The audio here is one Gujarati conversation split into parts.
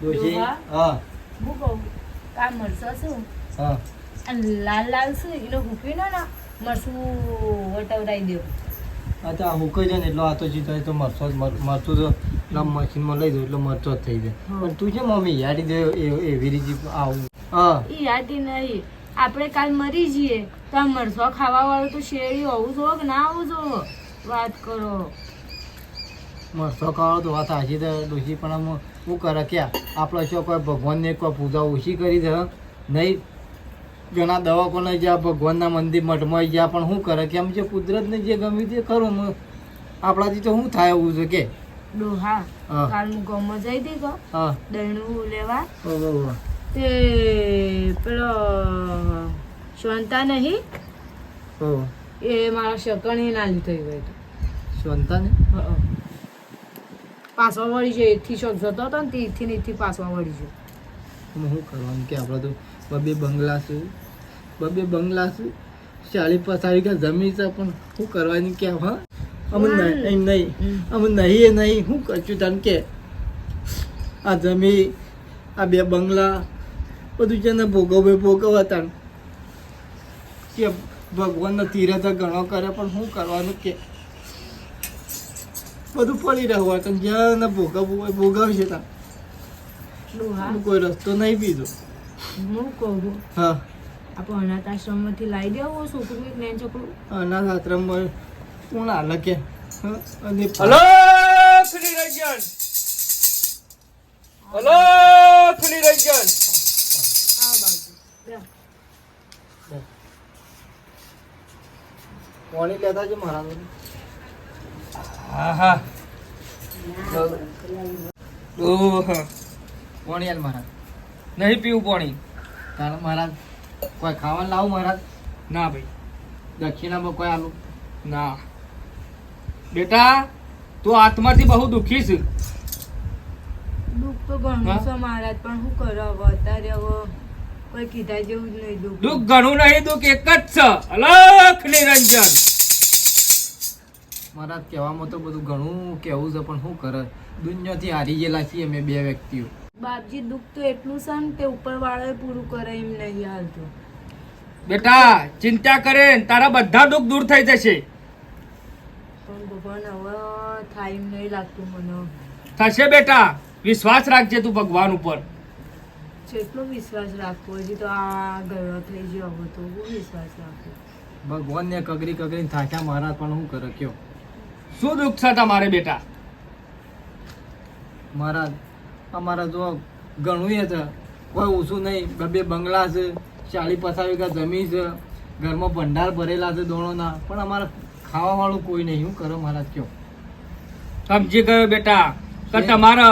ડોશી હા હું કહું કા મરસો શું હા અને લાલ લાલ શું એનો હુકવીનો ને મરસું વટવરાઈ દેવું. અચ્છા હુકાઈ જાય ને એટલો આતો જીતો તો મરચો જ મરચું તો મશીનમાં લઈ દઉં એટલે મરચો જ થઈ જાય. પણ તું છે મમ્મી યાડી દે એવી રીતે આવું. હા એ યાદી નહીં આપણે કાલ મરી જઈએ તો આ મરસો ખાવા વાળું તો શેરડી હોવું જોવો કે ના હોવું જોવો વાત કરો. મરચો ખાવાનો તો વાત સાચી તો ડોશી પણ આમ શું કરે ક્યાં આપણે શું કોઈ ભગવાનને કોઈ પૂજા ઓછી કરી દે નહીં. ઘણા દવાખાને જ્યાં ભગવાનના મંદિર મઠમાં જ્યાં પણ શું કરે કે આમ જે કુદરતને જે ગમે તે ખરું આપણાથી તો શું થાય એવું છે કે ડોહા હા. કાલ હું ગામમાં જઈ હતી કહો હા દહીણું લેવા બરોબર તે પેલો શાંતા નહીં બરોબર એ મારા શકણી ના લીધો ગયો હતો. શાંતાને પાછવા વળી છે એથી શોખ જતો હતો ને તેથી ને એથી પાછવા વળી છે. શું કરવાનું કે આપણે તો બબે બંગલા છે 40-50 વીઘા જમીન છે પણ શું કરવાની કે હા અમે નહીં અમે નહીં શું કરશું તને કે આ જમીન આ 2 બંગલા બધું છે ને ભોગવવા તને કે ભગવાનનો તીરથ ઘણો કરે પણ શું કરવાનું કે બધું પડી રહેવું તને જ્યાં ને ભોગવવું હોય ભોગવશે તને ડોહા કોઈ રસ્તો નહીં બીજો. હું કહું હા આપણે અનાથ આશ્રમમાંથી લાવી દેવું છોકરું એક નાનું છોકરું અનાથ આશ્રમમાં કોણ હાલે કે હા, અને હલો નિરંજન હલો નિરંજન આ બાજુ બે. પાણી લેતા છે મારા હા હા ઓહ પાણી હાલ મારા નહીં પીવું પાણી તારા મહારાજ કોઈ ખાવાનું લાવું મહારાજ ના ભાઈ દક્ષિણામાં કોઈ આલું ના બેટા તું આત્માથી બહુ દુઃખી છે દુઃખ તો ઘણું હા? છે મહારાજ પણ શું કરો હવે અત્યારે હવે કોઈ કીધા જેવું જ નહીં દુઃખ. દુઃખ ઘણું નહીં દુઃખ એક જ છે અલખ નિરંજન મહારાજ કહેવામાં તો બધું ઘણું કહેવું છે પણ શું કરે દુનિયાથી હારી ગયેલા છીએ અમે 2 વ્યક્તિઓ. બાપજી દુઃખ તો એટલું છે ને તે ઉપર વાળાએ પૂરું કરે એમ નહીં હાલતું. બેટા ચિંતા કરે ને તારા બધા દુઃખ દૂર થઈ જશે પણ ભગવાન હવે થાય એમ નહીં લાગતું મને. થશે બેટા વિશ્વાસ રાખજે તું ભગવાન ઉપર જેટલો વિશ્વાસ રાખવો હજી તો આ ગયો થઈ ગયો હવે તો બહુ વિશ્વાસ રાખવો. ભગવાનને કગરી થાક્યા મહારાજ પણ શું કરે કયો શું દુઃખ છે તમારે બેટા મહારાજ અમારા જો ઘણું એ છે કોઈ ઓછું નહીં 2 બંગલા છે 40-50 વીઘા જમીન છે ઘરમાં ભંડાર ભરેલા છે દોણોના પણ અમારે ખાવા વાળું કોઈ નહીં શું કરે મહારાજ કયો સમજી ગયો બેટા કે તમારે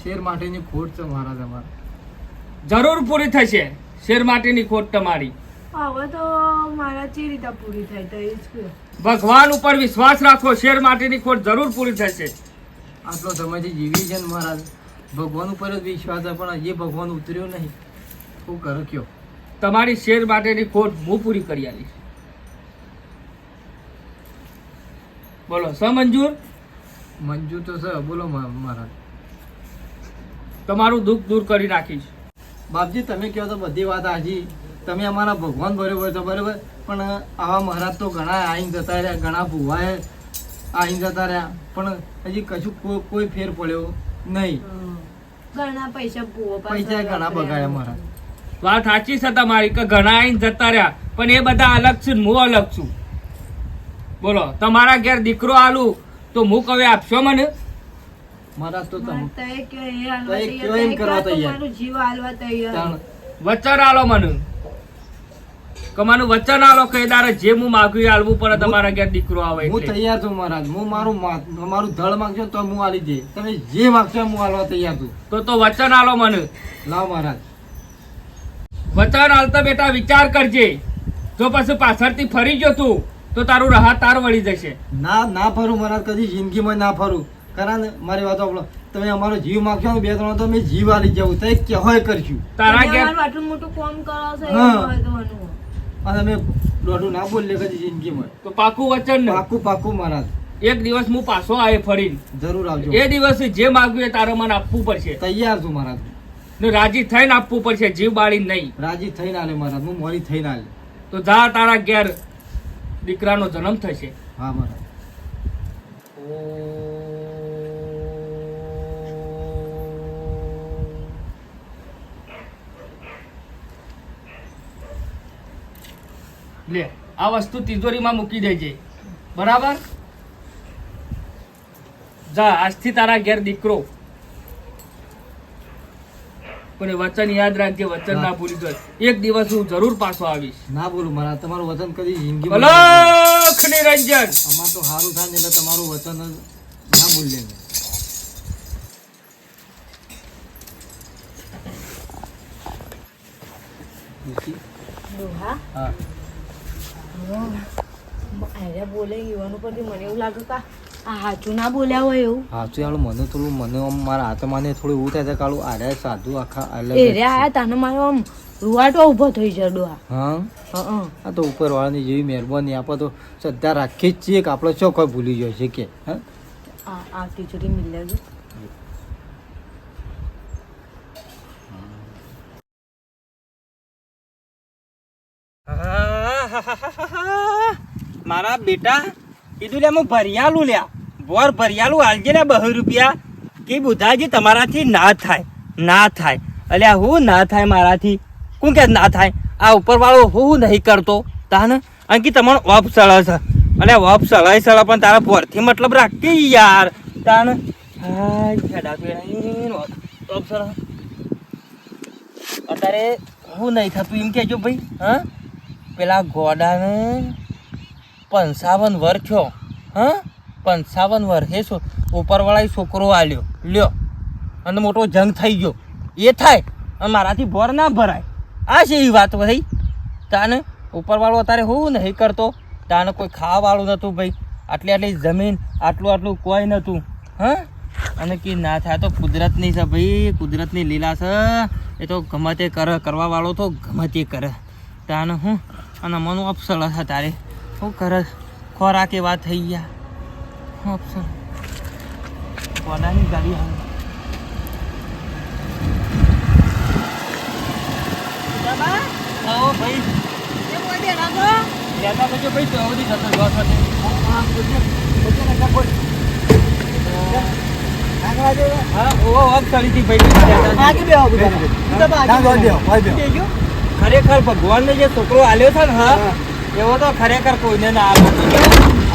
શેર માટેની ખોટ છે મહારાજ અમારે જરૂર પૂરી થશે શેર માટેની ખોટ તમારી હવે તો મારા ચી રીતે પૂરી થાય તો એ જ કહ્યું. ભગવાન ઉપર વિશ્વાસ રાખો શેર માટેની ખોટ જરૂર પૂરી થશે આટલો સમયથી જીવી છે ને મહારાજ ભગવાન ઉપર જ વિશ્વાસ છે પણ હજી ભગવાન ઉતર્યો નહીં શું કરે કયો તમારી શેર માટેની ખોટ હું પૂરી કરી આલીશ બોલો સમંજૂર મંજૂર તો છે બોલો મહારાજ તમારું દુઃખ દૂર કરી નાખીશ બાપજી તમે કહો તો બધી વાત હાજી તમે અમારા ભગવાન બરોબર છો બરોબર પણ આવા મહારાજ તો ઘણા આઈને જતા રહ્યા ઘણા ભૂવાએ આઈને જતા રહ્યા પણ હજી કશું કોઈ ફેર પડ્યો નહીં ઘણા પૈસા ભૂવો પાસે પૈસા ઘણા બગાડ્યા મહારાજ વાત સાચી છે તમારી કે ઘણા આઈને જતા રહ્યા પણ એ બધા અલગ છે ને હું અલગ છું બોલો તમારા ઘેર દીકરો આલું તો હું કવે આપશો મને મહારાજ તો તમે તય કે એ હાલવા તય તૈયાર, કેમ તય કરવા કાં તૈયાર? તમારું જીવ હાલવા તૈયાર. તાણ વચન આલો મને કમાનું વચન આલો કે દારે જે હું માગ્યું એ આલવું પડે તમારા ઘેર દીકરો આવે હું એટલે. તૈયાર છું મહારાજ હું મારું ધળ માંગશો તો હું આલી દે તમે જે માંગશો હું આલવા તૈયાર છું તો વચન આલો મને લાવ મહારાજ વચન આલતા બેટા વિચાર કરજે જો પછી પાછળથી ફરી ગયો તું તો તારું રાહ તાર વળી જશે ના ફરું મહારાજ કદી જિંદગીમાં ના ફરું કારણ મારી વાત આપણો તમે અમારો જીવ માંગશો ને 2-3 તો મેં જીવ આલી જવું તો કહેવાય કરશું તારા તમે ઘેર અમારું આટલું મોટું કામ કરો છો એ હા. મહત્વનું. અને અમે દોઢું ના બોલીએ કદી જિંદગીમાં તો પાકું વચન ને પાકું મહારાજ એક દિવસ હું પાછો આવે ફરીને જરૂર આવજો એ દિવસે જે માગ્યું એ તારે મને આપવું પડશે તૈયાર છું મહારાજ ને રાજી થઈને આપવું પડશે, જીવ બાળી નહીં. રાજી થઈને આલે મહારાજ, હું મોડી થઈને આલે. તો જા, તારા ઘેર દીકરાનો જન્મ થશે. હા મહારાજ. લે આ વસ્તુ તિજોરીમાં મૂકી દેજે, બરાબર? જા, આજથી તારા ઘેર દીકરો. પણ વચન યાદ રાખજે, વચન ના ભૂલી જાય. એક દિવસ હું જરૂર પાછો આવીશ. ના બોલું મહારાજ, તમારું વચન કદી જિંદગી અલખ નિરંજન. અમાર તો સારું થાય ને એટલે તમારું વચન ના ભૂલીએ ને. ડોહા હા આર્યા બોલે યુવાનો પરથી મને એવું લાગે કે આ સાચું ના બોલ્યા હોય એવું. સાચું યાર, મને થોડું મને આમ મારા હાથમાં ને થોડું એવું થાય છે કાળું આરે સાધુ આખા અલગ એ રે આયા તને મારો આમ રૂવાટો ઊભો થઈ જાય ડોહા. હા હં આ તો ઉપરવાળાની જેવી મહેરબાની, આપણે તો શ્રદ્ધા રાખીએ જ છીએ કે આપણે શું કોઈ ભૂલી જાય છે કે હા. આ તિજોરી મિલ લેજો. મારા બેટા કીધું લે હું ભરિયાલું લ્યા બોર ભરિયાલું હાલજે ને 200 રૂપિયા કે બુધાજી તમારાથી ના થાય ના થાય. અલ્યા હું ના થાય મારાથી? કોણ કે ના થાય? આ ઉપરવાળો હું નહીં કરતો તાને અંકી તમારો ઓપ સળે છે. અલ્યા ઓપ સળાય સળે પણ તારા પોરથી મતલબ રાખતી યાર તાને. હાય ખેડા પેડા ઓપ સળે અત્યારે હું નહીં થતું એમ કહેજો ભાઈ. હા પેલા ગોડાને 55 વર્ષ થયો. હા 55 વર્ષ હે ઉપરવાળા છોકરો આલ્યો લ્યો અને મોટો જંગ થઈ ગયો એ થાય અને મારાથી ભોર ના ભરાય. આ છે એ વાત ભાઈ તાને. ઉપરવાળો અત્યારે હું નહીં કરતો તાને કોઈ ખાવાવાળું નહોતું ભાઈ. આટલી આટલી જમીન આટલું આટલું કોઈ નહોતું. હા અને કે ના થાય તો કુદરતની છે ભાઈ, કુદરતની લીલા છે. એ તો ગમે તે કરે, કરવાવાળો તો ગમે તે કરે તાને. હું અને મનું અપસળ હતા તારે શું કરે ખોરાક એવા થઈ ગયા. હું અપસળ ગોડાની ગાડી આવે. આવો ભાઈ લેતા પછી ભાઈ તો અવધી થતો ઘર સાથે. હા ઓ અપસળી હતી ભાઈ. ખરેખર ભગવાનને જે છોકરો આલ્યો છે ને હા એવો તો ખરેખર કોઈને ના આવ્યો.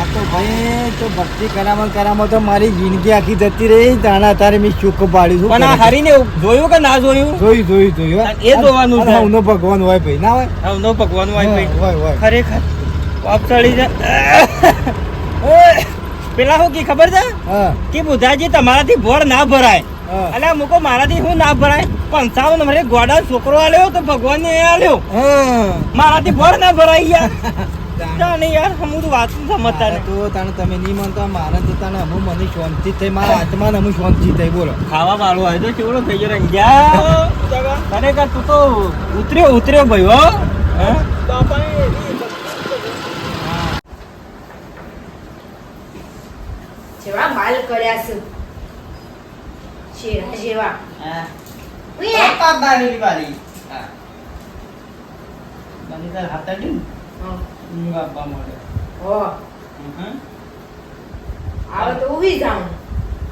આ તો ભાઈ તો ભક્તિ કરામાં તો મારી જિંદગી આખી જતી રહી. તાણા તારે મેં ચૂક પાડ્યું. પણ આ હરીને જોયું કે ના જોયું? જોયું એ જોવાનું છે. હવનો ભગવાન હોય ભાઈ, ના હોય? હવનો ભગવાન હોય ભાઈ. હોય. ખરેખર અપસળી છે. પેલા શું કી ખબર છે હા કે બુધાજી તમારાથી ભોર ના ભરાય. હા. અલ્યા મૂકો મારાથી શું ના ભરાય? 55 વર્ષે ગોડા છોકરો આલ્યો તો ભગવાન ને આલ્યો. મારાથી ભોર ના ભરાય યાર. નહીં યાર હું તો વાત સમજતા ને. તો તાણે તમે નહીં માનતા, મારા તો તાણે અમુક મને શાંતિ થઈ, મારા આત્માને અમુક શાંતિ થઈ. બોલો ખાવા વાળો હોય તો કેવડો થઈ ગયો રંગ્યા. ખરેખર તું તો ઉતર્યો ભાઈ હો. જેવા બાલ કર્યા છે શેરા જેવા. આવે તો ઉભી જાઉં.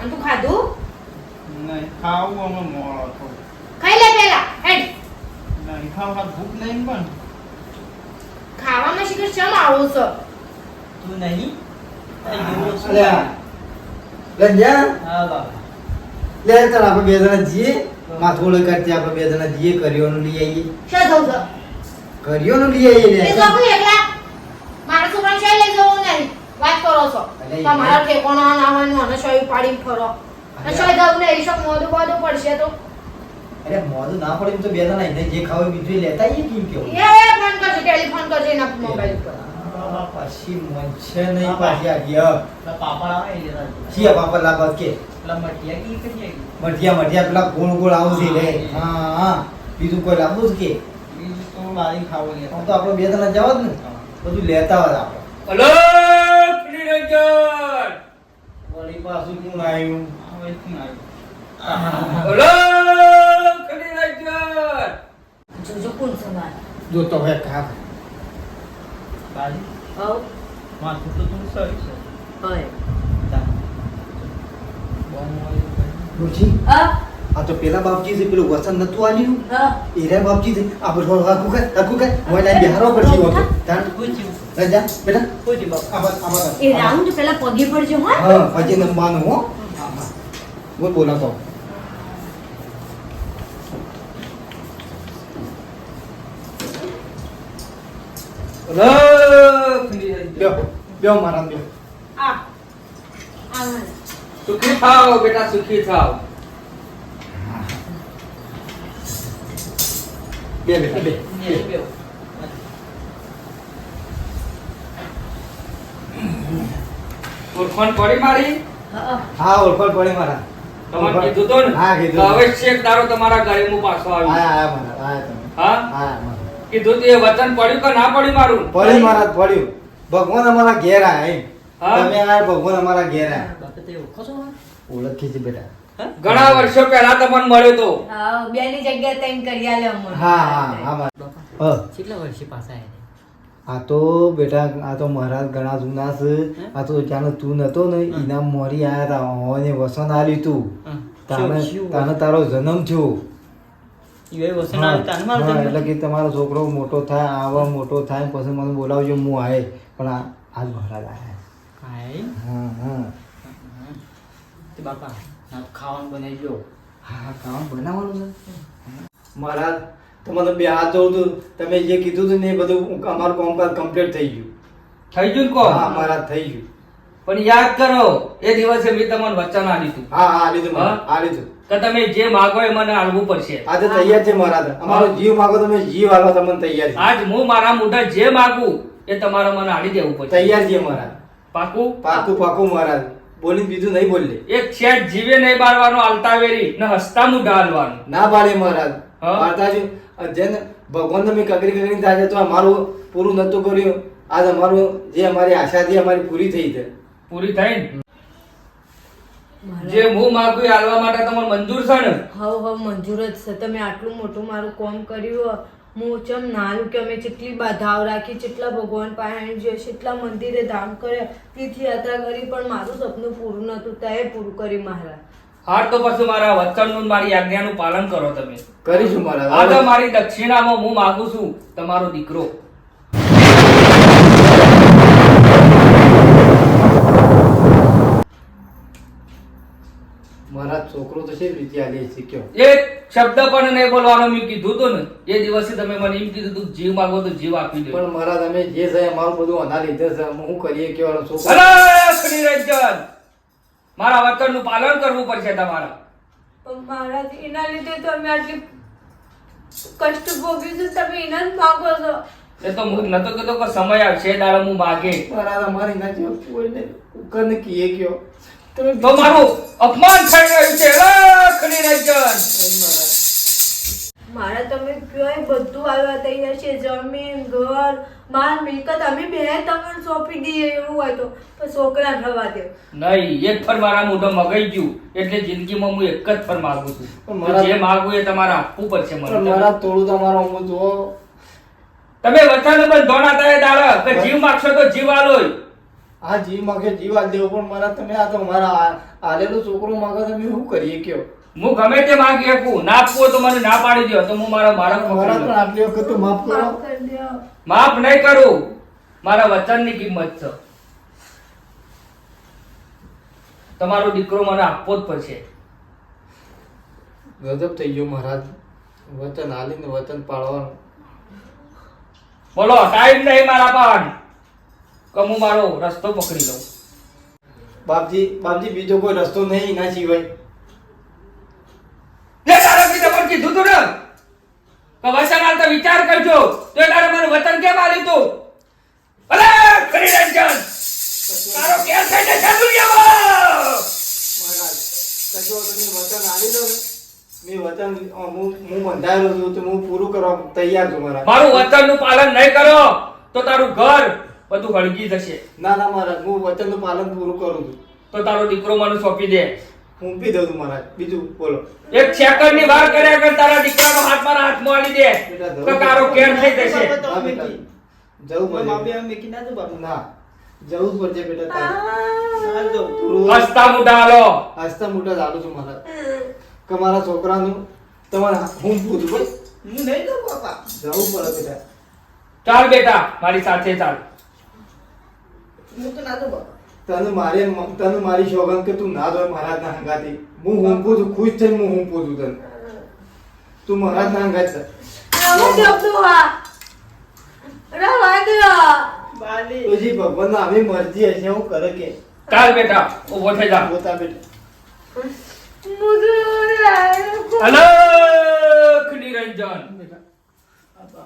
અને તું ખાધું? ખાઈ લે પેલા હેડ. ખાવામાં શીખર ચમ આવો છો? તું નહીં લે ચાલ આપણે બે જણા જઈએ, માથોડે કરતી આપણે બે જણા જઈએ, કરિયોનું લઈ આવીએ. શું થયું છે? કરિયોનું લઈ આવીએ. એ તો કોઈ એકલા મારા છોકરાને શાય લઈ જવું નહીં. વાત કરો છો તમારા ઠેકોણા ના હોય ને અને શાય પાડીને ફરો. અને શાય દઉં ને ઈશક મોઢું બોધું પડશે તો. અરે મોઢું ના પડે તો બે જણા આઈને જે ખાવું બીજું લેતા આવીએ. કેમ કેવું એ ફોન કરજો, ટેલિફોન કરજો એના મોબાઈલ પર. પછી મનશે નહીં પાછી આ ગયા છીએ પાપા લાભ કે મઠિયા પેલા ગોળ ગોળ આવશે લે. હા બીજું કોઈ લાવવું જ કે આમ તો આપણે બે જણા જવા જ ને બધું લેતા હોય આપણે. અલખ નિરંજન. વળી પાછું કોણ આવ્યું? અલખ નિરંજન. જોતો હોય કા બાજી હવ માથું તો થોડું સરી છે હોય ડોશી હા આ તો પેલા બાપજી છે પેલું વસન નતું આલ્યું હા એરા બાપજી છે આ બધું હાકુ કે મોય ના બિહારો પડતી હોતો તાન રાજા બેટા કોઈ બાપ આબા એ રાઉન્ડ પેલા પગે પડજો હા હા પછી નમવાનું હો બોલ બોલાતો બ્યો મારા બ્યો આ આ સુખી થાવ બેટા, સુખી થાવ. બે બેટા બે ઓળખાણ પડી મારી? હા હા ઓળખાણ પડે મારા તમને કીધું તો ને? હા, કીધું. તો હવે છેક દાડો તમારા ઘરે હું પાછો આવી. આયા મારા આયા તમે હા? આયા મારા કીધું તું એ વચન પડ્યું કે ના પડ્યું મારું? પડ્યું મારા પડ્યું ભગવાન અમારા ઘેર આયા એમ હા? તમે આયા ભગવાન અમારા ઘેર આયા બાપે તે ઓળખો છો ઓળખી છે બેટા ઘણા વર્ષો પહેલા તમને મળ્યો તો. હા બેની જગ્યાએ તૈન કરી આલે અમને હા હા હા મારા બાપા હા કેટલા વર્ષે પાછા આવ્યા આ તો બેટા આ તો મહારાજ ઘણા જૂના છે આ તો જાણે તું નતો ને ઇનામ મોરી આયા તા હોને વસન આલ્યું તું તાને તાને તારો જન્મ થયો ઈ વસન હા, આવ્યું તાને મારો હા, જન્મ એટલે કે તમારો છોકરો મોટો થાય આવા મોટો થાય પછી મને બોલાવજો હું આય પણ આજ મહારાજ આયા હાય હા હા તે બાપા ના ખાવાનું બનાવી જો હા કામ બનાવવાનું છે મહારાજ તમારે બે હાથ જોઉં છું તમે જે કીધું હતું ને એ બધું અમારું કામકાજ કમ્પ્લીટ થઈ ગયું થઈ ગયું ને કહો? હા મહારાજ થઈ ગયું પણ યાદ કરો એ દિવસે મેં તમને વચન આપ્યું હતું હા હા લીધું હા? મહારાજ આ લીધું કે તમે જે માગો એ મને આલવું પડશે. આજે તૈયાર છે મહારાજ અમારો જીવ માગો તમે જીવ આલો તમને તૈયાર છે આજ હું મારા મોઢા જે માગું એ તમારે મને આલી દેવું પડશે. તૈયાર છે મહારાજ પાકું? પાકું પાકું મહારાજ બોલી બીજું નહીં બોલે એક શેઠ જીવે નહીં બાળવાનો આલતાવેરી ને હસતા મોઢા હાલવાનું. ના પાડે મહારાજ હા? માતાજી જેને ભગવાન તમે કકરી થાય તો અમારું પૂરું નતું કર્યું આજ અમારું જે અમારી આશા હતી અમારી પૂરી થઈ છે પૂરી થઈ ને? જે હું માગું એ હાલવા માટે તમારે મંજૂર છે ને? હવ મંજૂર જ છે તમે આટલું મોટું મારું કામ કર્યું હું ચમ નાનું કે અમે કેટલી બાધાઓ રાખી કેટલા ભગવાન પાસે જોઈએ કેટલા મંદિરે ધામ કર્યા તીર્થયાત્રા કરી પણ મારું સપનું પૂરું નતું તે પૂરું કરી મહારાજ હાર તો પછી મારા વચનનું મારી આજ્ઞાનું પાલન કરો તમે. કરીશું મહારાજ આ તો મારી દક્ષિણામાં હું માગું છું તમારો દીકરો. મારા છોકરો તો છે રીતે આલે શીખ્યો એક શબ્દ પણ નહીં બોલવાનો મેં કીધું તું ને એ દિવસે તમે મને એમ કીધું તું જીવ માગો તો જીવ આપી દે. પણ મારા તમે જે છે અમારું બધું અના લીધે છે અમે શું કરીએ કેવાનો છોકરો અરે શ્રીરંજન, મારા વચનનું પાલન કરવું પડશે તમારે. પણ મહારાજ એના લીધે તો અમે આટલી કષ્ટ ભોગ્યું છે તમે એના જ માગો છો એ તો હું નતો કહેતો કે સમય આવશે એ દાડો હું માગે મારા અમારી ના જેવું કોઈને ઉકરને કીએ કયો તમે તો મારું અપમાન થઈ ગયું છે. અરે શ્રીરંજન, મારા તમે કયો એ બધું આવવા તૈયાર છે જમીન ઘર માલ મિલકત અમે બે તમને સોંપી દઈએ એવું હોય તો પણ છોકરા થવા દે નહીં એક ફર મારા મોઢો મગાઈ ગયું એટલે જિંદગીમાં હું એક જ ફર માગું છું. પણ મારા- જે માગું એ તમારે આપવું પડશે પણ મને. મારા તોડું તમારો હું જો તમે વચન બંધોણા થાય દાડો કે જીવ માગશો તો જીવ આલોય. આ જીવ માગે જીવ આ દેવો પણ મારા તમે આ તો મારા આલેલો છોકરો માગે તમે શું કરીએ કયો હું ગમે તે માગી શકું, ના આપવું હોય તો મને ના પાડી દો તો હું મારા મારા બાળક પણ પકડી લઉં. આટલી વખત તો માફ કરો માફ કરી દો માફ નહીં કરું, મારા વચનની કિંમત છે. તમારો દીકરો મને આપવો જ પડશે. ગજબ થઈ ગયો મહારાજ વતન આલીને વતન પાળવાનું બોલો ટાઈમ નહીં મારા પણ કે હું મારો રસ્તો પકડી લઉં. બાપજી બીજો કોઈ રસ્તો નહીં ના સિવાય લે તારા બી તમને કીધું તું ને કે વચન આલતા વિચાર કરજો તો એ તારે મને વચન કેમ આલ્યું તું? અરે શ્રીરંજન, તારો ઘેર થઈને છે દુનિયામાં. મહારાજ કજો તમે વતન આલી દો ને મેં વતન હું બંધાયેલો છું તો હું પૂરું કરવા તૈયાર છું મહારાજ મારું વચનનું પાલન નહીં કરો તો તારું ઘર બધું હળગી જશે. ના ના મહારાજ હું વચનનું પાલન પૂરું કરું છું તો તારો દીકરો મને સોંપી દે. હું પી દઉં છું મહારાજ બીજું બોલો એક સેકન્ડની વાર કર્યા કર તારા દીકરાનો હાથ મારા હાથમાં આલી દે તો કારો કેર થઈ જશે હા બેટા જવું પડશે ના જવું જ પડશે બેટા તારે થોડું હસતા મોઢા હાલો આસ્તા મોટા ચાલુ છું મહારાજ કે મારા છોકરાનું તમારે હું પૂછું ભાઈ હું નહીં દઉં બાપા જવું પડે બેટા ચાલ બેટા મારી સાથે ચાલ તને મારી શોગન કે તું ના દોય મહારાજ ના હંગાતી હું હુંપું છું ખુશ થઈને હું હુંપું છું તને તું મહારાજ ના હંગાત છે તુજી ભગવાન ના આવી મરજી હશે હું કરે કે ચાલ બેટા ઉભો થઈ જા પોતા બેટા અલખ નિરંજન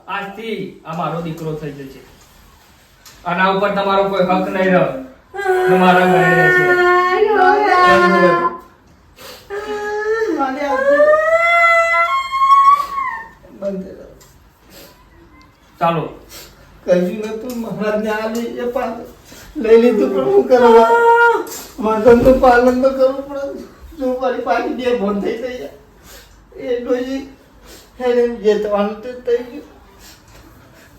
આજથી આ મારો દીકરો થઈ જશે આના ઉપર તમારો કોઈ હક નહીં રહ્યો તમારા ઘરે રહેશે ચાલો કશું નતું મહારાજ ને આલી એ પાછું લઈ લીધું પણ હું કરવા વચન નું પાલન તો કરવું પડે જો મારી પાછી બે ભોન થઈ જાય એ ડોજી એને જે થવાનું તે થઈ ગયું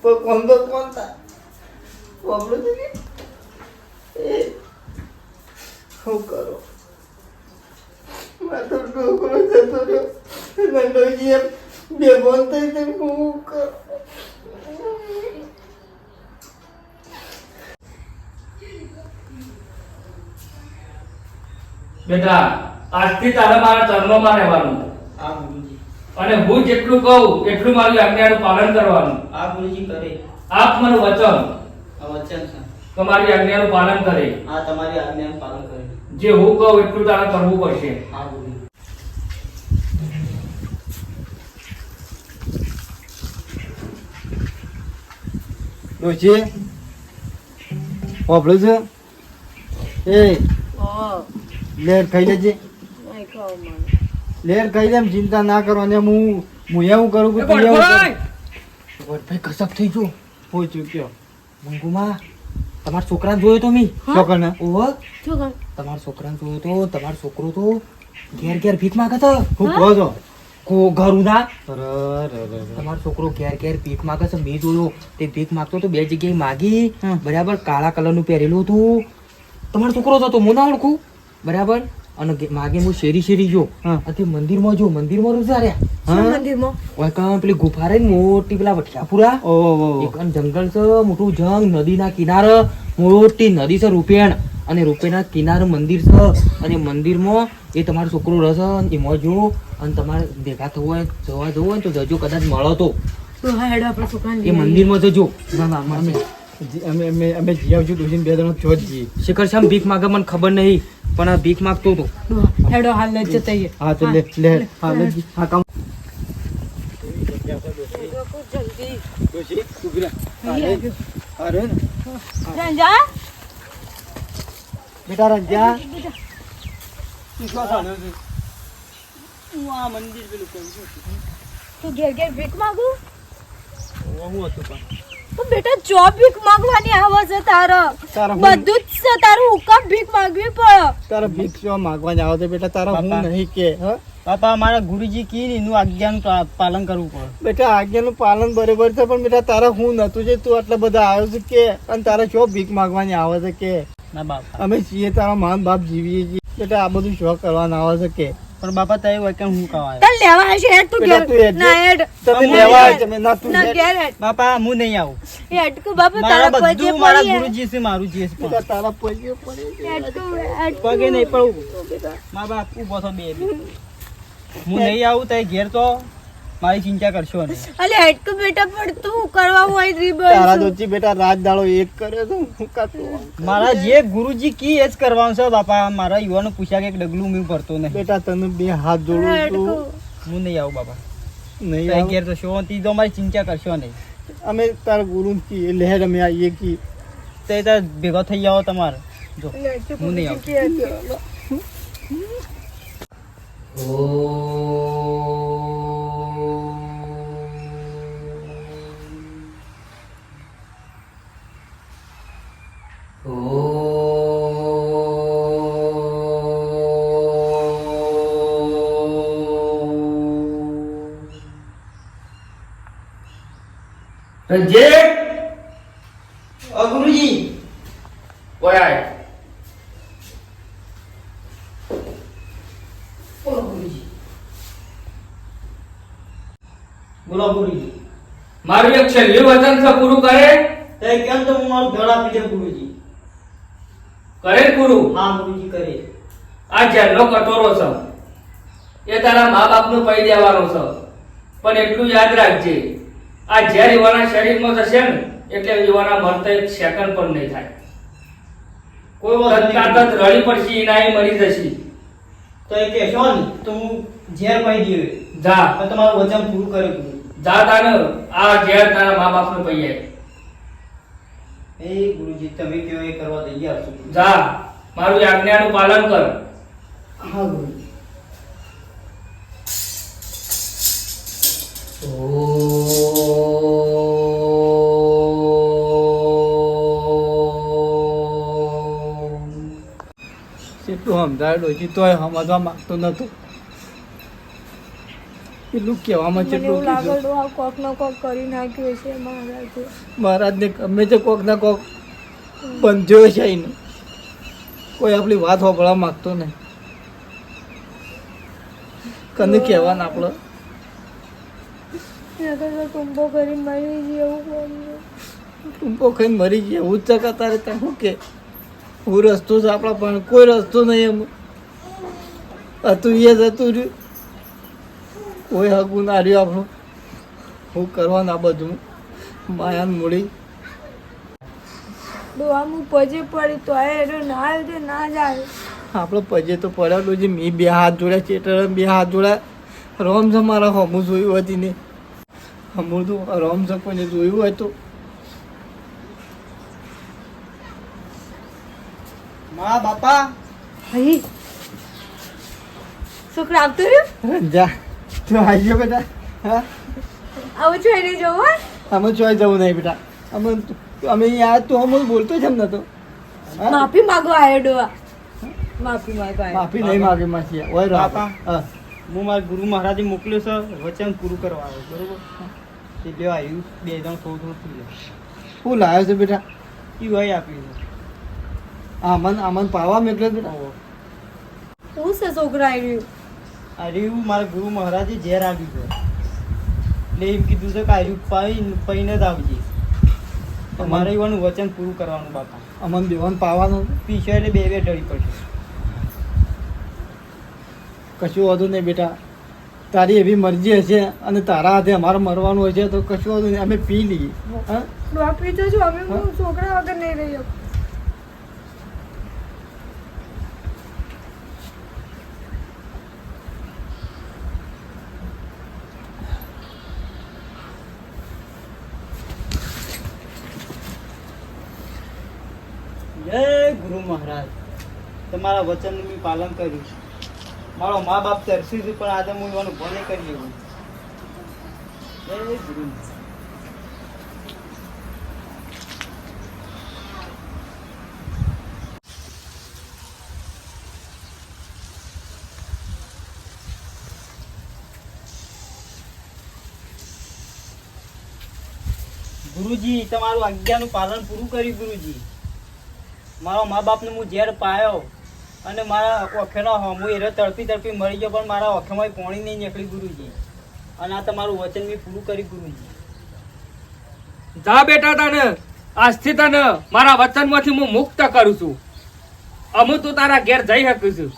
પણ કોણ તો કોણ થાય વાપરો તો કે એ શું કરો મારો ડોકરો જતો રહ્યો અને ડોજી એમ બે ભોન થઈ જાય હું કરો બેટા આજથી તારે મારા ચરણોમાં રહેવાનું હા ગુરુજી અને હું જેટલું કહું એટલું મારી આજ્ઞાનું પાલન કરવાનું હા ગુરુજી કરે આપ મને વચન આ વચન છે તો મારી આજ્ઞાનું પાલન કરે હા તમારી આજ્ઞાનું પાલન કરે જે હું કહું એટલું તારે કરવું પડશે હા ગુરુજી ડોશી વાપરો છો એ લેર ખાઈ લેજે લેર ખાઈ લેમ ચિંતા ના કરો અને હું એવું કરું કે તું એવું કર ભાઈ કસક થઈ ગયો હો ચૂક્યો મંગુમાં તમારા છોકરાને જોયો તો મી છોકરાને ઓહો તમારા છોકરાને જોયો તો તમારો છોકરો તો ઘેર ઘેર ભીખ માંગે તો હું કહો છો ઘરું ના અરે તમારો છોકરો ઘેર ઘેર ભીખ માંગે છે મેં જોયો તે ભીખ માંગતો તો બે જગ્યાએ માગી બરાબર કાળા કલરનું પહેરેલું હતું તમારો છોકરો તો હું ના ઓળખું બરાબર અને માગે હું શેરી જો અને તે મંદિરમાં જો મંદિરમાં રોજા રહ્યા ઓય કાં પેલી ગુફા રહી ને મોટી પેલા વઠિયાપુરા ઓહો એક આમ જંગલ છે મોટું જંગ નદીના કિનારે મોટી નદી છે રૂપેણ અને રૂપેણના કિનારે મંદિર છે અને મંદિરમાં એ તમારો છોકરો રહેશે એમાં જો અને તમારે ભેગા થવું હોય જવા જવું હોય તો જજો કદાચ મળો તો એ મંદિરમાં જજો ના ના અમે અમે અમે જી આવજો ડોશીને બે જણા ચોજ જઈએ શિખર શામ ભીખ માગે મને ખબર નહીં પણ આ ભીખ માગતો હતો હેડો હાલ જ જતાઈએ હા તો લે હા લે હા કામ જલ્દી ડોશી તું ગરા અરે રંજા બેટા રંજા તું ઘેર ઘેર ભીખ માંગુ હું હતું પણ તો બેટા જોબ ભીખ માંગવાની આવે છે તારા બધું જ છે તારું હુકમ ભીખ માંગવી પડે તારા ભીખ શું માંગવા આવો તો બેટા તારા હું નહીં કે હા પાપા મારા ગુરુજી કી એનું આજ્ઞાનું પાલન કરવું પડે બેટા આજ્ઞાનું પાલન બરોબર છે પણ બેટા તારા હું નતું જે તું આટલા બધા આવ્યો છે કે અને તારા શું ભીખ માંગવાની આવે છે કે ના બાપા અમે છીએ તારા માન બાપ જીવીએ છીએ બેટા આ બધું શોખ કરવાના આવે છે કે પણ બાપા તય હોય કે હું કવાય તને લેવા આવશે હેડ તું બેટા તું ઘેર હેડ ના હેડ તમે લેવા આવે તમે ના તું ના હેડ. ઘેર હેડ બાપા હું નહીં આવું હેડ કો બાપા મારા તારા પગે બધું મારા પડી ગુરુજી છે મારું જે છે બેટા તારા પગે પડે હેડ કો હેડ પગે નહીં પડવું મા બાપ ઉભો થો બે હું નહીં આવું તય ઘેર તો મારી ચિંતા કરશો ને અલે હેડ કો બેટા પણ તું કરવા હોય તારા રીબન દોચી બેટા રાત દાડો એક કરે તો હું કાતું મારા જે ગુરુજી કી એ જ કરવાનું છે બાપા મારા યુવાનો પૂછ્યા કે એક ડગલું મેં ભરતો નહીં બેટા તને બે હાથ જોડું હેડ છું કો હું નહીં આવું બાપા નહીં તય આવું. ઘેર તો શાંતિ તો મારી ચિંતા કરશો નહીં અમે તારા ગુરુ કી લહેર અમે આવીએ કી તય તાર ભેગો થઈ જાઓ તમારે જો હું નહીં આવું રંજીત ગુરુજી ઓય આય. બોલો ગુરુજી. બોલો ગુરુજી. મારું એક છેલ્લું વચન છે, પૂરું કરે. તે કેમ તો હું મારું ઘર આપી દે ગુરુજી. કરે પૂરું. હા ગુરુજી કરે. આ જેલનો કટોરો છે એ તારા મા બાપનો પૈ દેવાનો છે, પણ એટલું યાદ રાખજે, આ ઝેર યુવાના શરીરમાં જશે ને એટલે યુવાના મરતા એક સેકન્ડ પણ નહીં થાય. કોઈ વાત નહીં. તરત રડી પડશે, એનાય મરી જશે. તો એ કહેશો ને તો હું ઝેર પાઈ દઈએ. જા પણ તમારું વચન પૂરું કરે ગુરુજી. જા તાને આ ઝેર તારા મા બાપનો પૈ જાય. એ ગુરુજી તમે કહો એ કરવા તૈયાર છું. જા મારું આજ્ઞાનું પાલન કર. હા ગુરુજી. કેટલું સમજાયો ડોશી તોય સમજવા માંગતો નતો. એટલું કહેવામાં મને કેટલું એવું લાગે કીધું. ડોહા કોક ને કોક કરી નાખ્યું છે મહારાજે. મહારાજને ગમે તે કોક ના કોક બંધ્યો છે એને. કોઈ આપણી વાત સાંભળવા માંગતો નહીં. કને કહેવાના આપણે. નકર તો ટુંબો કરી મરી જેવું કોણ. ટૂંપો ખાઈને મરી ગયા હું જ ચકાતા રહેતા શું કે હું રસ્તો છે આપણા પણ કોઈ રસ્તો નહીં એમ હતું એ જ હતું રહ્યું. કોઈ હગું ના રહ્યું આપણું. શું કરવાનું આ બધું માયાન મૂડી. ડોહા હું પજે પડી તો એનો ના આવે ના જાય. આપણે પજે તો પડ્યા છે. મેં બે હાથ જોડ્યા ચેટર બે હાથ જોડ્યા. રોમ છે મારા હમું જોયું હતી ને હમું તો રોમ છે કોઈને જોયું હોય તો. મા બાપા હઈ છોકરા આવતું રહ્યું. જા તું આવી ગયો બેટા. હા આવું છું એને જોવા. અમે ચોય જવું નહીં બેટા. અમે યાર તું અમે બોલતો જ એમ નતો. હા? માફી માંગો આયો ડોહા. માફી માંગો આયો. માફી નહીં માગી માસી ઓય રો બાપા. હા હું મારા ગુરુ મહારાજે મોકલ્યો છે વચન પૂરું કરવા આવ્યો બરોબર એટલે આવ્યું 2 જણ થોડું થઈ જાય શું લાવ્યો છે બેટા. એ વહી આપ્યું છે આમન પાવા મેકલે બેટા. હું છે છોકરા આવ્યું. આ રહ્યું મારા ગુરુ મહારાજે ઝેર આપ્યું છે એટલે એમ કીધું છે કે આ રહ્યું પૈને જ આવજે તો મારે એવાનું વચન પૂરું કરવાનું બાપા. અમન દેવાન પાવાનું પીછો એટલે 2 ઢળી પડશે. કશું વાંધો નહીં બેટા. તારી એવી મરજી હશે અને તારા હાથે અમારે મરવાનું હશે તો કશું વાંધો નહીં અમે પી લઈએ. હા ડોહા પીતો છું અમે હું છોકરા વગર નહીં રહી શકું. જય ગુરુ મહારાજ તમારા વચનનું મેં પાલન કર્યું. મારો મા બાપ તરસ્યું છે પણ આજે હું એવાનું ભલે કરી લેવું. જય ગુરુ મહારાજ. ગુરુજી તમારું આજ્ઞાનું પાલન પૂરું કર્યું ગુરુજી. મારા મા બાપને હું ઝેર પાયો અને મારા ઓખેનો હું એરે તડપી તડપી મરી ગયો પણ મારા ઓખેમાં પાણી નહીં નીકળી ગુરુજી. અને આ તમારું વચન મેં પૂરું કર્યું ગુરુજી. જા બેટા, તને આજથી તને મારા વચનમાંથી હું મુક્ત કરું છું. અમુ તું તારા ઘેર જઈ શકું છું.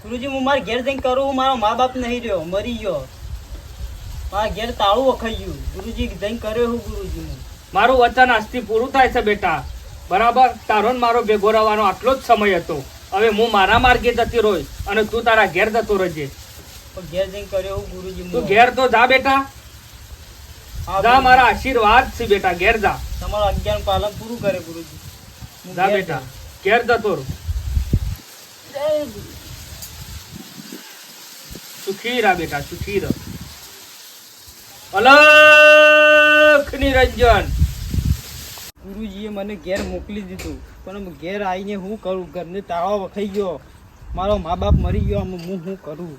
ગુરુજી હું મારા ઘેર જઈને કરું. મારો મા બાપ નહીં રહ્યો, મરી ગયો. મારા ઘેર તાળું વખાઈ ગયું. ગુરુજી જઈને કર્યો હું ગુરુજી હું. મારું વચન આજથી પૂરું થાય છે બેટા. બરાબર, તારો ને મારો ભેગો રહેવાનો આટલો જ સમય હતો. હવે હું મારા માર્ગે જતી રહીશ અને તું તારા ઘેર જતો રહેજે. પણ ઘેર જઈને કર્યો હું ગુરુજી તું હું. ઘેર તો જા બેટા. હા, જા, ગુરુજી. મારા આશીર્વાદ છે બેટા. ઘેર જા. તમારું આજ્ઞાનું પાલન પૂરું કરે ગુરુજી. હું જા ઘેર બેટા, જાઉં. ઘેર જતો રહો. જય ગુરુ. સુખી રહા બેટા, સુખી રહ. અલખ નિરંજન. ગુરુજીએ મને ઘેર મોકલી દીધું પણ ઘેર આવીને હું કરું? ઘરને તાળો વખાઈ ગયો. મારો મા બાપ મરી ગયો. આમાં હું શું કરું?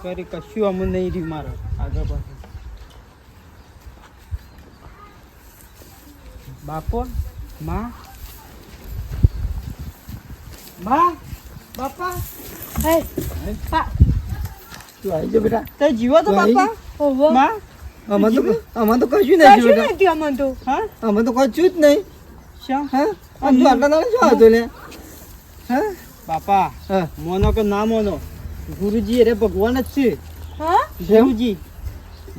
કરી કશું અમને નહીં રહ્યું મારે આગળ પાછળ. બાપો માં માં બાપા હે પા તું આવી જા બેટા. તે જીવો તો ભાઈ. બાપા ઓહો માં આમાં તો કશું નહીં કશું બેટા. નથી અમન તો હા આમાં તો કશું જ નહીં. શ્યામ હા આમ તો આટલા દાડા શું હતો લે? હા બાપા હા મોનો કે ના મોનો ગુરુજી અરે ભગવાન જ છે હા ગુરુજી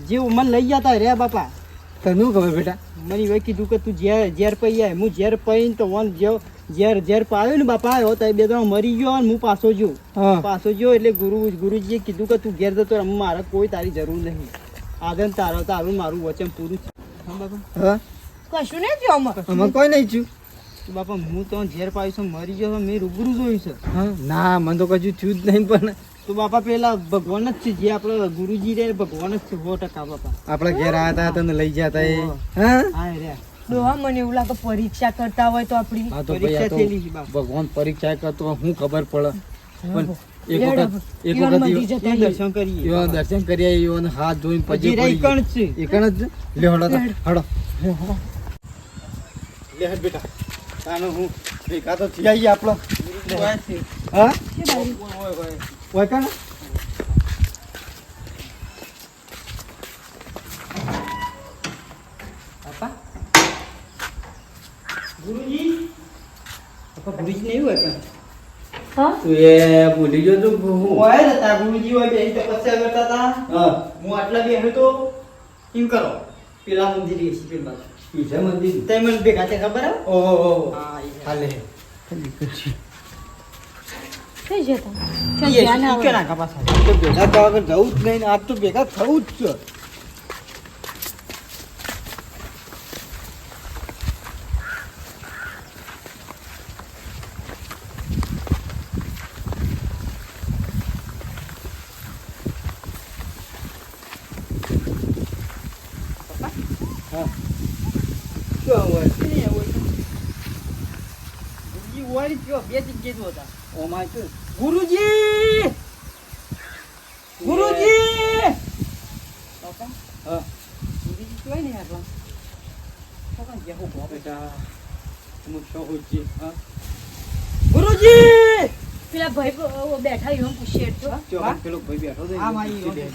જે મને લઈ જતા રે બાપા તને શું ખબર બેટા? મને એવા કીધું કે તું ઝેર પઈ જાય હું ઝેર પઈને તો વન ઝેર પાયો ને બાપા આવ્યો તો બે ત્રણ મરી ગયો અને હું પાછો ગયો હા પાછો ગયો એટલે ગુરુજીએ કીધું કે તું ઘેર જતો રહે, મારે કોઈ તારી જરૂર નહીં. આગળ તારું મારું વચન પૂરું છે. હા બાપા હા કશું નથી અમન આમાં કોઈ નહીં થયું. તો બાપા હું તો ઝેર પાયું છું મરી ગયો મેં રૂબરૂ જોયું છે. હા ના મને તો કશું થયું જ નહીં. પણ તો બાપા પેલા ભગવાન જ છે જે આપણે ગુરુજી રે ભગવાન જ છે 100% બાપા. આપણા ઘેર આવ્યા હતા તને લઈ ગયા હતા એ. ઓહો. હા હા રે ડોહા મને એવું લાગે પરીક્ષા કરતા હોય તો આપણી આ તો ભાઈ આ પરીક્ષા તો થયેલી છે બાપ. ભગવાન પરીક્ષા કરતો હોય, હું ખબર પડે. પણ એક લેડો, વખત ઈવન મંદિર જતા ત્યાં રહીએ. દર્શન કરીએ એવા દર્શન કર્યા એવાને હાથ જોઈને પછી હજી રે ઈકણ જ છે. એકણ જ લે હડો તો, હડો લે હેડ બેટા. તાનો હું ભેગા તો થઈ આવીએ આપણો. હા ઓય કાને ગુરુજી બાપા ગુરુજી નહીં હોય કાં? હા તું એ ભૂલી ગયો તું હું હોય ને તા ગુરુજી હોય બેસી તપસ્યા કરતા હતા. હા હું આટલા બેહ્યો તો એમ કરો પેલા મંદિરે છે પેલા બાજુ. પીછે મંદિર. તે મને ભેગા તે ખબર હે? ઓહો હા એ હાલે કઈ જતા ઈ ક્યાં ધ્યાન ઈ આવે કે નાખા પાછા. આજ તો ભેગા થવા વગર જવું જ નહીં ને આજ તો ભેગા થવું જ છે. હા શું હોય? નહીં હોય તો. ગુરુજી હોય ને કયો બે જગ્યાએ જ હતા. ઓમાં છે. ગુરુજી ગુરુજી બાપા હા ગુરુજી કહેવાય ને આટલા બાપા જેહો બાપ. બેટા હું શું હોજી? હા ગુરુજી પેલા ભાઈ બેઠા એવું પૂછે તો જો હા? પેલો ભાઈ બેઠો હતો હા, એને ભાઈ, પૂછી દે.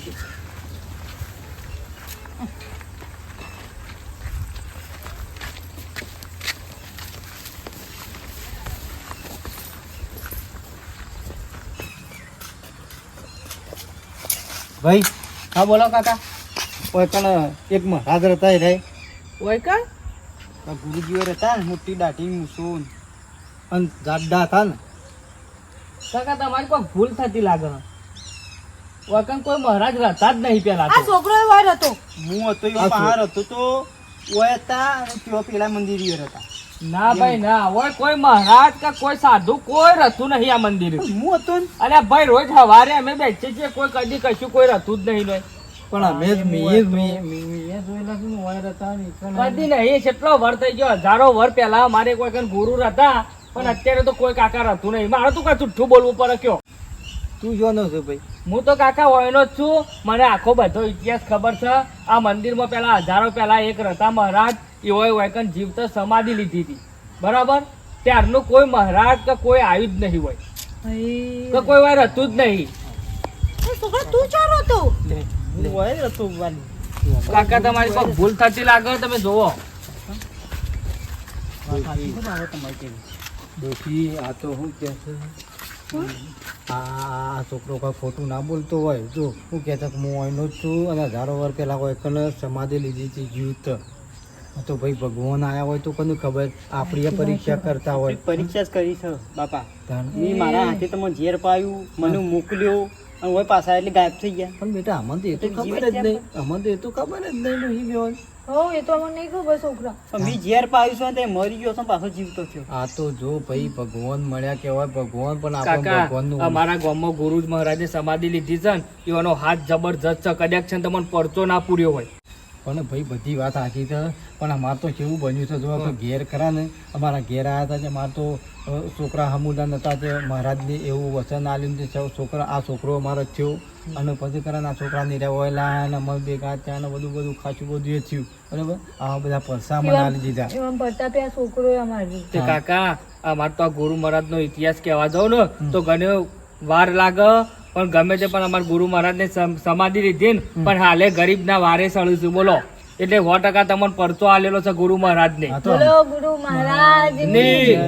ભાઈ હા બોલો કાકા ઓય કણ એક મહારાજ હતા એ રે. ઓય કા આ ગુરુજી ઓય હતા ને મોટી દાઢી મૂછો ને. અને જાડા હતા ને કાકા તમારી કોઈ ભૂલ થતી લાગે વકન કોઈ મહારાજ રહેતા જ નહીં પેલા આ છોકરો એ વાર હતો હું હતો આ એવો બહાર હતો તો ઓય હતા અને પેલો પેલા મંદિર ઈ હતા. ના ભાઈ ના હોય કોઈ મહારાજ કે કોઈ સાધુ કોઈ રહેતું નહીં આ મંદિરે હું હતો ને અલ્યા ભાઈ રોજ સવારે અમે બેસીએ છીએ કોઈ કદી કશું કોઈ રહેતું જ નહીં પણ અમે જ મેં જોયેલા છે ને વાયર હતા ને એકણ. કદી નહીં કેટલો વર થઈ ગયો હજારો વર પહેલા મારે કોઈ કન ગુરુ હતા પણ અત્યારે તો કોઈ કાકા રહેતું નહીં મારે તો કાંઈ જુઠ્ઠું બોલવું પડે કયો તું જોનો છો ભાઈ? હું તો કાકા વયનો જ છું મને આખો બધો ઇતિહાસ ખબર છે આ મંદિરમાં પેલા હજારો પહેલા એક રતા મહારાજ એવો વૈકન જીવતા સમાધિ લીધી હતી બરાબર ત્યારનું કોઈ મહારાજ કે કોઈ આવ્યું જ નહીં હોય કે કોઈ વાર હતું જ નહીં છોકરો તું ચારો હતો હું ઓય જ હતો વાલી. કાકા તમારી કોઈ ભૂલ થતી લાગે તમે જોવો વાત સાચી છે બાબા તમારી કેવી. ડોશી આ તો શું કે છે? આ છોકરો કોઈ ખોટું ના બોલતો હોય. જો હું કહેતા કે હું અહીંનો જ છું અને હજારો વર્ષ પહેલા કોઈ કને સમાધિ લીધી હતી જીવત. આ તો ભાઈ ભગવાન આયા હોય તો કોને ખબર આપણી આ પરીક્ષા કરતા હોય. પરીક્ષા જ કરી છે બાપા. તાણ. મેં મારા હાથે તમે ઝેર પાયું મને મોકલ્યો અને ઓય પાછા એટલે ગાયબ થઈ ગયા. પણ બેટા આમાં તો એ તો ખબર જ નહીં. આમાં તો એ તો ખબર જ નહીં ડોશી બેન. હો એ તો અમને નહીં ખબર છોકરા પણ મેં ઝેર પાયું છે ને તે મરી ગયો છે ને પાછો જીવતો થયો. આ તો જો ભાઈ ભગવાન મળ્યા કહેવાય ભગવાન પણ આપણે કાકા ભગવાનનું અમારા ગામમાં ગુરુ મહારાજે સમાધિ લીધી છે ને એવાનો હાથ જબરજસ્ત છે કદાચ છે ને તમને પડતો ના પૂર્યો હોય પણ ભાઈ બધી વાત સાચી છે પણ અમારે તો કેવું બન્યું છે જો આપણે ઘેર ખરા ને અમારા ઘેર આવ્યા હતા કે અમારે તો છોકરા હમુદા નતા તે મહારાજને એવું વચન આલ્યું કે છોકરા આ છોકરો અમારો થયો અને પછી કરાના છોકરા નીરે ઓયલા અને મળ ભેગા થયા ને બધું ખાસું બધું એ થયું બરાબર આ બધા પૈસા મને આલી દીધા એમાં પ્રતાપે આ છોકરો અમારી તે કાકા અમાર તો આ ગુરુ મહારાજ નો ઇતિહાસ કહેવા જાવ ને તો ઘણી વાર લાગે પણ ગમે તે પણ અમાર ગુરુ મહારાજ ને સમાધિ લીધી ને પણ હાલે ગરીબ ના વારે સળું છું બોલો એટલે 100% તમને પરચો આલેલો છે ગુરુ મહારાજ ને આ તો બોલો ગુરુ મહારાજ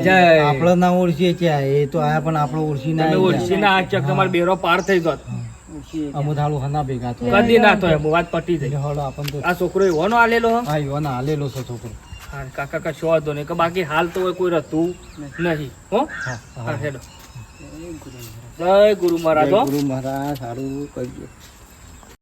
જય આપણે ના ઓળખીએ ક્યાં એ તો આયા પણ આપણે ઓળખી ના તમે ઓળખી ના આ ચક તમારો બેરો પાર થઈ ગયો અમુક થાળું હના ભેગા થયા કદી ના થાય વાત પટી એટલે જાય હળો આપણ તો આ છોકરો એવો નો આલેલો હો? હા યુવાના હાલેલો છે છોકરો હા કાકા કશો વાંધો નહીં કે બાકી હાલ તો કોઈ રહેતું નહીં હો હા હા હેડો જય ગુરુ મહારાજ હો. ગુરુ મહારાજ સારું કરજો